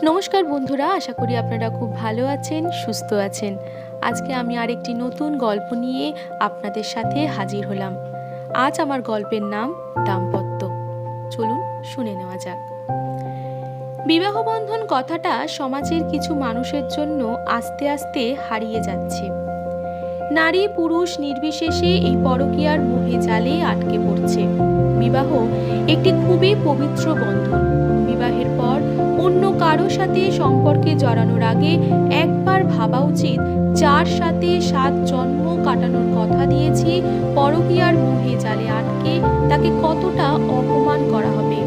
নমস্কার বন্ধুরা, আশা করি আপনারা খুব ভালো আছেন, সুস্থ আছেন। আজকে আমি আরেকটি নতুন গল্প নিয়ে আপনাদের সাথে হাজির হলাম। আজ আমার গল্পের নাম দাম্পত্য। চলুন শুনে নেওয়া যাক। বিবাহ বন্ধন কথাটা সমাজের কিছু মানুষের জন্য আস্তে আস্তে হারিয়ে যাচ্ছে। নারী পুরুষ নির্বিশেষে এই পরকীয়ার মোহে জালে আটকে পড়ছে। বিবাহ একটি খুবই পবিত্র বন্ধন। বিবাহের পর অন্য কারো সাথে সম্পর্কে জড়ানোর আগে একবার ভাবা উচিত, যার সাথে 7 জন্ম কাটানোর কথা দিয়েছি, পরকীয়ার মোহে জালে আটকে তাকে কতটা অপমান করা হবে।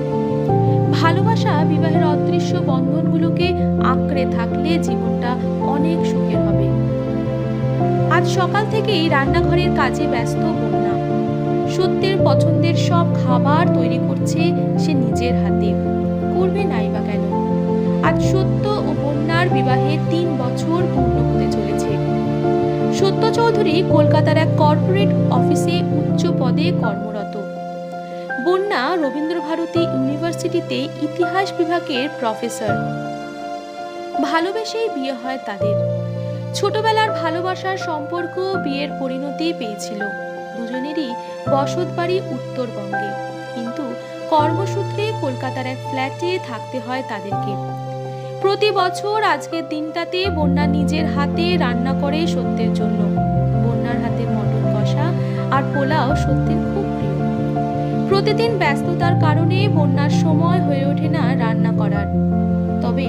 ভালোবাসা বিবাহের অদৃশ্য বন্ধনগুলোকে আঁকড়ে থাকলে জীবনটা অনেক সুখের হবে। আজ সকাল থেকেই রান্নাঘরের কাজে ব্যস্ত বন্যা। সত্যের পছন্দের সব খাবার তৈরি করছে সে নিজের হাতে। করবে নাই বা কেন? আজ সত্য ও বন্যার বিবাহে 3 বছর পূর্ণ হতে চলেছে। সত্য চৌধুরী কলকাতার এক কর্পোরেট অফিসে উচ্চ পদে কর্মরত। বন্যা রবীন্দ্রভারতী ইউনিভার্সিটিতে ইতিহাস বিভাগের প্রফেসর। ভালোবেসেই বিয়ে হয় তাদের। ছোটবেলার ভালোবাসার সম্পর্ক বিয়ের পরিণতি পেয়েছিল। দুজনেরই বসত বাড়ি উত্তরবঙ্গে, কিন্তু কর্মসূত্রে কলকাতার এক ফ্ল্যাটে থাকতে হয় তাদেরকে। প্রতি বছর আজকের দিনটাতে বন্যা নিজের হাতে রান্না করে সত্যের জন্য। বন্যার হাতের মটন কষা আর পোলাও সত্যের খুব প্রিয়। প্রতিদিন ব্যস্ততার কারণে বন্যার সময় হয়ে ওঠে না রান্না করার। তবে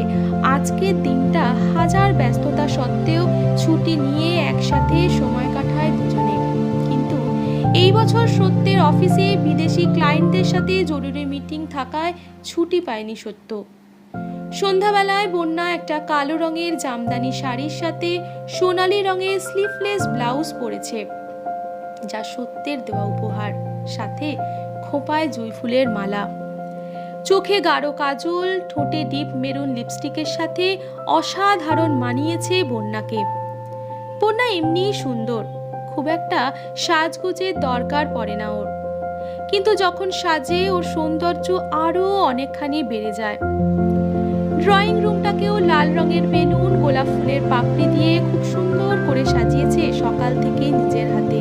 আজকের দিনটা হাজার ব্যস্ততা সত্ত্বেও ছুটি নিয়ে একসাথে সময় কাটায় দুজনে। কিন্তু এই বছর সত্যের অফিসে বিদেশি ক্লায়েন্টদের সাথে জরুরি মিটিং থাকায় ছুটি পায়নি সত্য। সন্ধ্যাবেলায় বন্যা একটা কালো রঙের জামদানি শাড়ির সাথে সোনালী রঙের স্লিভলেস ব্লাউজ পরেছে, যা সত্যের দেওয়া উপহার। সাথে খোঁপায় জুঁই ফুলের মালা। চোখে গাঢ় কাজল, ঠোঁটে ডিপ মেরুন লিপস্টিকের সাথে অসাধারণ মানিয়েছে বন্যাকে। বন্যা এমনিই সুন্দর, খুব একটা সাজগোজের দরকার পড়ে না ওর। কিন্তু যখন সাজে ওর সৌন্দর্য আরো অনেকখানি বেড়ে যায়। ড্রয়িং রুমটাকেও লাল রঙের বেলুন, গোলাপ ফুলের পাপড়ি দিয়ে খুব সুন্দর করে সাজিয়েছে সকাল থেকে নিজের হাতে।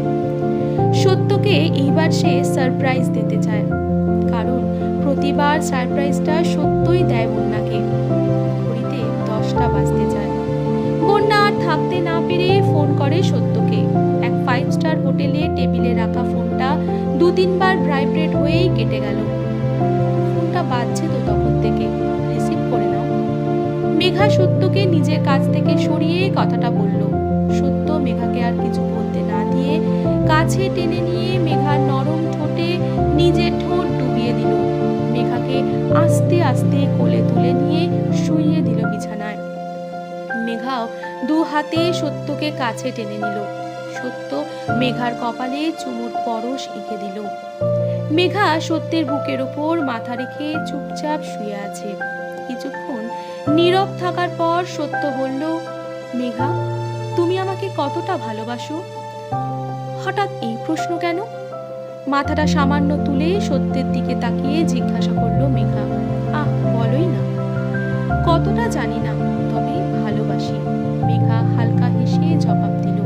সত্যকে এইবার সে সারপ্রাইজ দিতে চায়, কারণ প্রতিবার সারপ্রাইজটা সত্যই দেয় বন্যাকে। ঘড়িতে 10টা বাজতে যায়। বন্যা আর থাকতে না পেরে ফোন করে সত্যকে। এক 5 স্টার হোটেলে টেবিলে রাখা ফোনটা 2-3 বার ভাইব্রেট হয়েই কেটে গেল। ফোনটা বাজছে তো তখন থেকে, রিসিভ করে নাও। মেঘা সত্যকে নিজের কাছ থেকে সরিয়ে কথাটা বলল। সত্য মেঘাকে আর কিছু বলতে না দিয়ে কাছে টেনে নিয়ে মেঘার নরম ঠোঁটে নিজের ঠোঁট ডুবিয়ে দিল। মেঘাকে আস্তে আস্তে কোলে তুলে নিয়ে শুইয়ে দিল বিছানায়। মেঘাও 2 হাতে সত্যকে কাছে টেনে নিল। সত্য মেঘার কপালে চুমুর পরশ এঁকে দিল। মেঘা সত্যের বুকের ওপর মাথা রেখে চুপচাপ শুয়ে আছে। কিছুক্ষণ নীরব থাকার পর সত্য বলল, মেঘা, তুমি আমাকে কতটা ভালোবাসো? হঠাৎ এই প্রশ্ন কেন? মাথাটা সামান্য তুলে সত্যের দিকে তাকিয়ে জিজ্ঞাসা করলো মেঘা। বলোই না। কতটা জানি না, তবে ভালোবাসি। মেঘা হালকা হেসে জবাব দিল।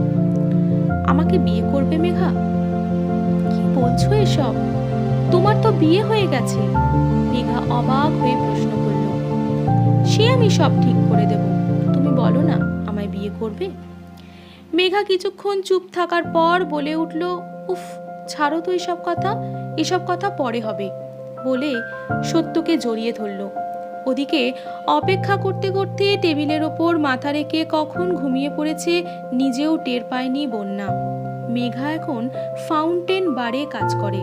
আমাকে বিয়ে করবে মেঘা? কি বলছো এসব? তোমার তো বিয়ে হয়ে গেছে। মেঘা অবাক হয়ে প্রশ্ন করল। সে আমি সব ঠিক করে দেব, তুমি বলো না আমায় বিয়ে করবে? মেঘা কিছুক্ষণ চুপ থাকার পর বলে উঠল, উফ, ছাড়ো তো এসব কথা পরে হবে, বলে সত্যকে জড়িয়ে ধরল। ওদিকে অপেক্ষা করতে করতে টেবিলের ওপর মাথা রেখে কখন ঘুমিয়ে পড়েছে নিজেও টের পায়নি বন্যা। মেঘা এখন ফাউন্টেন বারে কাজ করে।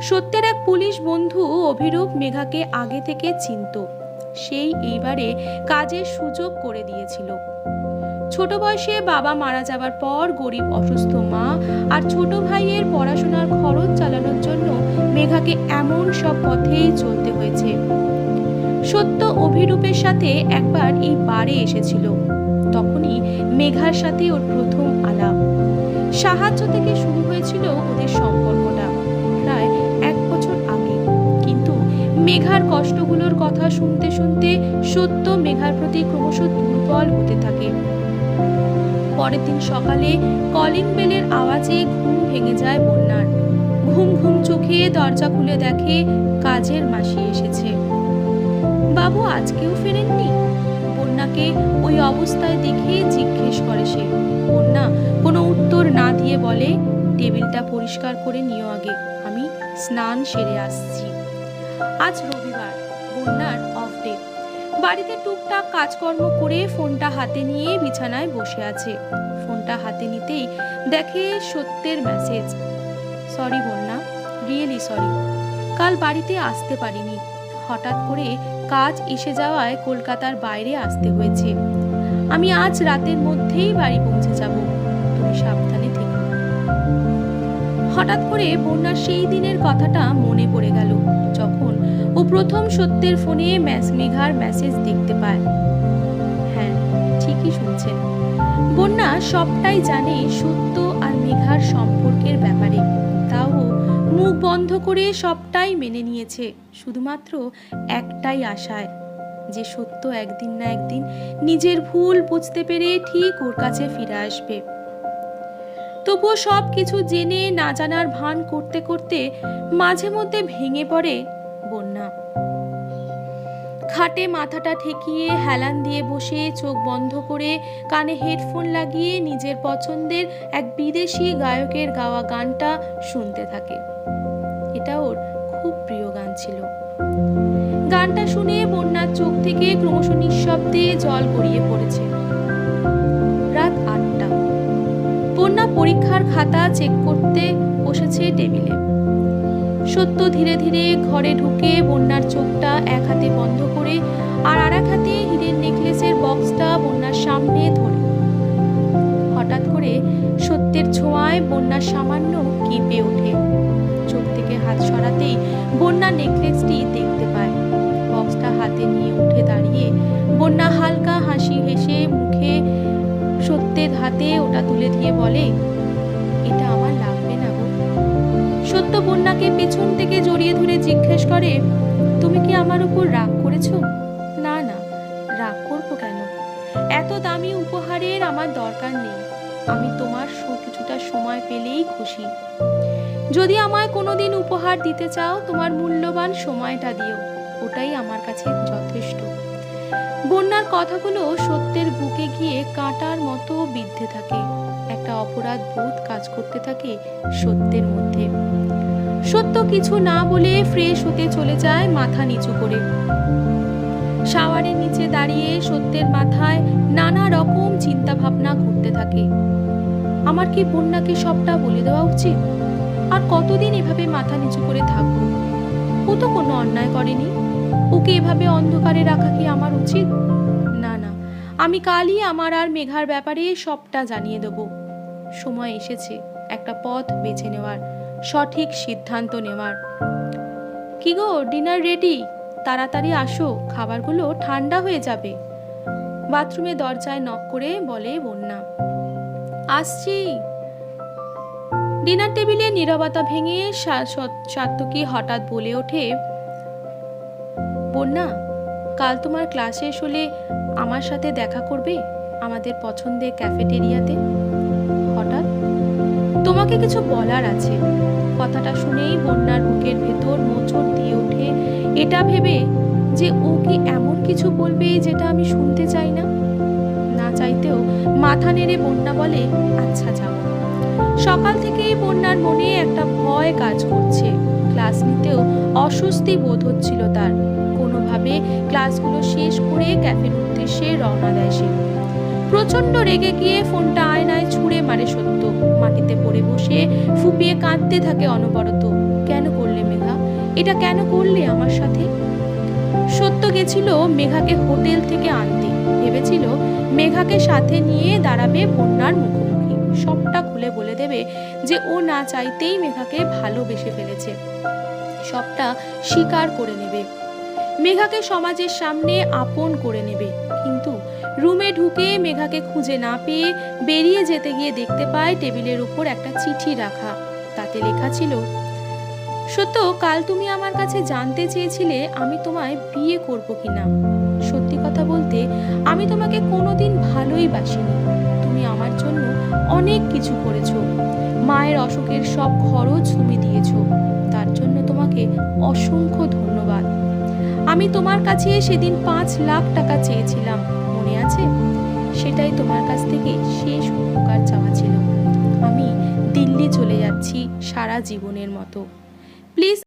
সত্যের এক পুলিশ বন্ধু অভিরূপ মেঘাকে আগে থেকে চিনত। সেই এইবারে কাজের সুযোগ করে দিয়েছিল। ছোট বয়সে বাবা মারা যাবার পর গরিব অসুস্থ মা আর ছোট ভাইয়ের পড়াশোনার খরচ চালানোর জন্য মেঘাকে এমন সব পথেই চলতে হয়েছে। সত্য অভিরূপের সাথে একবার এই বারে এসেছিল। তখনই মেঘার সাথে ওর প্রথম আলাপ। সাহায্য থেকে শুরু হয়েছিল ওদের সম্পর্কটা প্রায় 1 বছর আগে। কিন্তু মেঘার কষ্টগুলোর কথা কথা শুনতে শুনতে সত্য মেঘার প্রতি ক্রমশ দুর্বল হতে থাকে। পরের দিন সকালে কলিং বেলের আওয়াজে ঘুম ভেঙে যায় বন্যার। ঘুম ঘুম চোখে দরজা খুলে দেখে কাজের মাসি এসেছে। বাবু আজকেও ফেরেননি? বন্যাকে ওই অবস্থায় দেখে জিজ্ঞেস করে সে। বন্যা কোনো উত্তর না দিয়ে বলে, টেবিলটা পরিষ্কার করে নিও আগে, আমি স্নান সেরে আসছি। আজ রবিবার, বন্যার অফ ডে। বাড়িতে টুকটাক কাজকর্ম করে ফোনটা হাতে নিয়ে বিছানায় বসে আছে। ফোনটা হাতে নিতেই দেখে সত্যের মেসেজ। সরি বন্যা, রিয়েলি সরি, কাল বাড়িতে আসতে পারিনি। হঠাৎ করে কাজ এসে যাওয়ায় কলকাতার বাইরে আসতে হয়েছে। আমি আজ রাতের মধ্যেই বাড়ি পৌঁছে যাব, তুমি সাবধানে থেকো। হঠাৎ করে বন্যার সেই দিনের কথাটা মনে পড়ে গেল, যখন ও প্রথম সত্যের ফোনে মেঘার মেসেজ দেখতে পায়। হ্যাঁ, ঠিকই শুনছেন, বন্যা সবটাই জানে সত্য আর মেঘার সম্পর্কের ব্যাপারে। তাও মুখ বন্ধ করে সবটাই মেনে নিয়েছে, শুধুমাত্র একটাই আশায় যে সত্য একদিন না একদিন নিজের ভুল বুঝতে পেরে ঠিক ওর কাছে ফিরে আসবে। তবুও সব কিছু জেনে না জানার ভান করতে করতে মাঝে মধ্যে ভেঙে পড়ে বন্যা। খাটে মাথাটা ঠেকিয়ে হেলান দিয়ে বসে চোখ বন্ধ করে কানে হেডফোন লাগিয়ে নিজের পছন্দের এক বিদেশি গায়কের গাওয়া গানটা শুনতে থাকে। এটা ওর খুব প্রিয় গান ছিল। গানটা শুনে বন্যার চোখ থেকে ক্রমশ নিঃশব্দে জল গড়িয়ে পড়েছে। রাত ৮টা। বন্যা পরীক্ষার খাতা চেক করতে বসেছে টেবিলে। সত্য ধীরে ধীরে ঘরে ঢুকে বন্যার চোখটা এক হাতে বন্ধ করে আর এক হাতে হীরের নেকলেসের বক্সটা বন্যার সামনে ধরে। হঠাৎ করে সত্যের ছোঁয়ায় বন্যা সামান্য কেঁপে ওঠে। চোখ থেকে হাত সরাতেই বন্যা নেকলেসটি দেখতে পায়। বক্সটা হাতে নিয়ে উঠে দাঁড়িয়ে বন্যা হালকা হাসি হেসে মুখে সত্যের হাতে ওটা তুলে দিয়ে বলে, এটা আমার লাগবে না গো। সত্য বন্যাকে পেছন থেকে জড়িয়ে ধরে জিজ্ঞেস করে, তুমি কি আমার উপর রাগ করেছো? না না, রাগ করবো কেন? এত দামি উপহারের আমার দরকার নেই। আমি তোমার কিছুটা সময় পেলেই খুশি। যদি আমায় কোনোদিন উপহার দিতে চাও, তোমার মূল্যবান সময়টা দিও, ওটাই আমার কাছে যথেষ্ট। বন্যার কথাগুলো সত্যের বুকে গিয়ে কাঁটার মতো বিদ্ধে থাকে। একটা অপরাধ বোধ কাজ করতে থাকে সত্যের মধ্যে। সত্য কিছু না বলে ফ্রেশ হতে চলে যায় মাথা নিচু করে। শাওয়ারের নিচে দাঁড়িয়ে সত্যের মাথায় নানা রকম চিন্তা ভাবনা ঘুরতে থাকে। আমার কি বন্যাকে সবটা বলে দেওয়া উচিত? আর কতদিন এভাবে মাথা নিচু করে থাকবো? ও তো কোনো অন্যায় করেনি, ওকে এভাবে অন্ধকারে রাখা কি আমার উচিত? না না, আমি কালই আমার আর মেঘার ব্যাপারে সবটা জানিয়ে দেব। সময় এসেছে একটা পথ বেছে নেওয়ার, সঠিক সিদ্ধান্ত নেওয়ার। কি গো, ডিনার রেডি? তাড়াতাড়ি আসো, খাবারগুলো ঠান্ডা হয়ে যাবে। বাথরুমে দরজায় নক করে বলে বন্যা। আসছি। ডিনার টেবিলে নীরবতা ভেঙে সাত্তকী হঠাৎ বলে ওঠে, বন্যা, কাল তোমার ক্লাস শেষ হলে আমার সাথে দেখা করবে আমাদের পছন্দের ক্যাফেটেরিয়াতে। হঠাৎ তোমাকে কিছু বলার আছে। কথাটা শুনেই বন্যার বুকের ভেতর মোচড় দিয়ে ওঠে, এটা ভেবে যে ও কি এমন কিছু বলবে যেটা আমি শুনতে চাই না। না চাইতেও মাথা নেড়ে বন্যা বলে, আচ্ছা যাও। সকাল থেকেই বন্যার মনে একটা ভয় কাজ করছে। ক্লাস নিতেও অস্বস্তি বোধ হচ্ছিল তার। কোনোভাবে ক্লাসগুলো শেষ করে ক্যাফের উদ্দেশ্যে রওনা দেয় সে। প্রচন্ড রেগে গিয়ে ফোনটা আয়নায় ছুঁড়ে মারে সত্য। মাটিতে পড়ে বসে ফুপিয়ে কাঁদতে থাকে অনবরত। কেন করলে মেঘা, এটা কেন করলে আমার সাথে? সত্য গেছিল মেঘাকে হোটেল থেকে আনতে। ভেবেছিল মেঘাকে সাথে নিয়ে দাঁড়াবে বন্যার মুখোমুখি, সবটা খুলে বলে দেবে যে ও না চাইতেই মেঘাকে ভালোবেসে ফেলেছে, সবটা স্বীকার করে নেবে, মেঘাকে সমাজের সামনে আপন করে নেবে। কিন্তু রুমে ঢুকে মেঘাকে খুঁজে না পেয়ে বেরিয়ে যেতে গিয়ে দেখতে পায় টেবিলের উপর একটা চিঠি রাখা। তাতে লেখা ছিল, সত্য, কাল তুমি আমার কাছে জানতে চেয়েছিলে আমি তোমায় বিয়ে করব কিনা। সত্যি কথা বলতে আমি তোমাকে কোনোদিন ভালোই বাসিনি। তুমি আমার জন্য অনেক কিছু করেছো, মায়ের অসুখের সব খরচ তুমি দিয়েছো, তার জন্য তোমাকে অসংখ্য ধন্যবাদ। আমি তোমার কাছে সেদিন 5 লাখ টাকা চেয়েছিলাম, মনে আছে? সেটাই তোমার কাছ থেকে শেষ উপকার চাওয়া ছিল। আমি দিল্লি চলে যাচ্ছি সারা জীবনের মতো। প্লিজ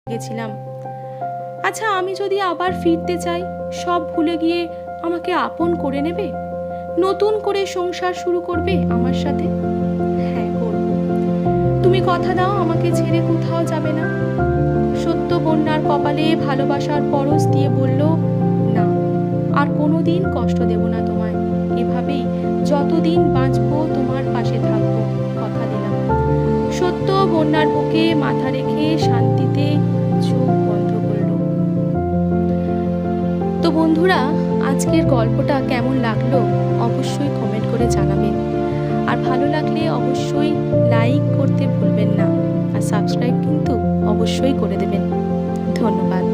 গেছিলাম। আচ্ছা, আমি যদি আবার ফিরতে চাই, সব ভুলে গিয়ে আমাকে আপন করে নেবে? নতুন করে সংসার শুরু করবে আমার সাথে? হ্যাঁ, করব। তুমি কথা দাও আমাকে ছেড়ে কোথাও যাবে না। সত্য বন্যার কপালে ভালোবাসার পরশ দিয়ে বলল, না, আর কোনোদিন কষ্ট দেব না তোমায়। এভাবেই যতদিন বাঁচবো তোমার পাশে থাকবো, কথা দিলাম। সত্য বন্যার বুকে মাথা রেখে শান্তিতে চোখ বন্ধ করলো। তো বন্ধুরা, আজকের গল্পটা কেমন লাগলো অবশ্যই কমেন্ট করে জানাবেন। আর ভালো লাগলে অবশ্যই লাইক করতে ভুলবেন না, আর সাবস্ক্রাইব কিন্তু অবশ্যই করে দেবেন। ধন্যবাদ।